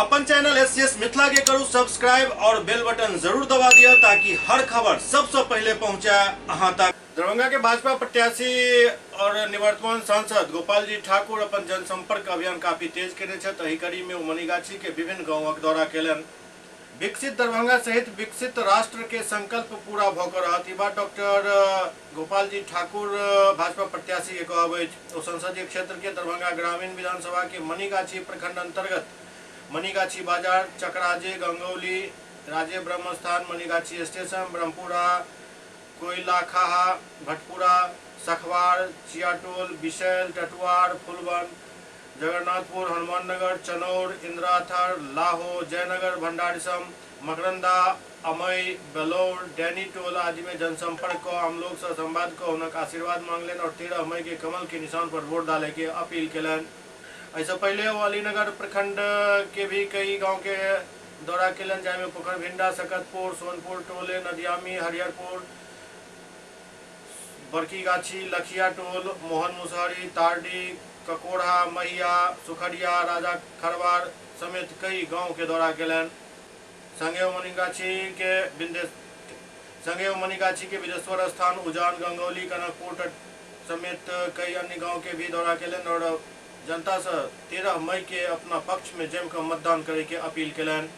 अपन channel SCS Mithila के करू subscribe और बेल बटन जरूर दबा दिया ताकि हर खबर सबसे पहले पहुंचा अहां तक। दरभंगा के भाजपा प्रत्याशी और निवर्तमान सांसद गोपाल जी ठाकुर अपन जनसंपर्क अभियान काफी तेज केने छथि। एहि कड़ी में मनीगाछी के विभिन्न गांवक दौरा केलन। विकसित दरभंगा सहित विकसित राष्ट्र के संकल्प पूरा भ क रहत। डॉक्टर गोपाल जी ठाकुर भाजपा प्रत्याशी के कहब संसदीय क्षेत्र के दरभंगा ग्रामीण विधानसभा के मनीगाछी प्रखंड अंतर्गत मनीगाछी बाजार, चकराजे, गंगौली, राजे ब्रह्मस्थान, मनीगाछी स्टेशन, ब्रह्मपुरा, कोयलाखाहा, भटपुरा, सखवार, चियाटोल, बिशैल, टटवार, फुलवन, जगन्नाथपुर, हनुमाननगर, चनौर, इंद्राथर, लाहो, जयनगर, भंडारीसम, मकरंदा, अमय, बेलौर, डैनीटोल आदि में जनसंपर्क को आम लोग से संवाद को उनका आशीर्वाद मांगलन और 13 मई के कमल के निशान पर वोट डाले के अपील केलन। ऐसा पहले वो अलीनगर प्रखंड के भी कई गांव के दौरा केलन, जाय में पोखरभिंडा, सकतपुर, सोनपुर, टोले, नदियामी, हरिहरपुर, बरकीगाछी, लखिया टोल, मोहन मुसहरी, तारडी, ककोड़ा, महिया, सुखड़िया, राजा खरवार समेत कई गांव के दौरा केलन। संगे मनीगाछी के विदेश्वर स्थान, उजान, गंगौली, कनकपुर समेत कई अन्य गांव के भी दौरा केलन और जनता से 13 मई के अपना पक्ष में जमकर मतदान करे के अपील केलन।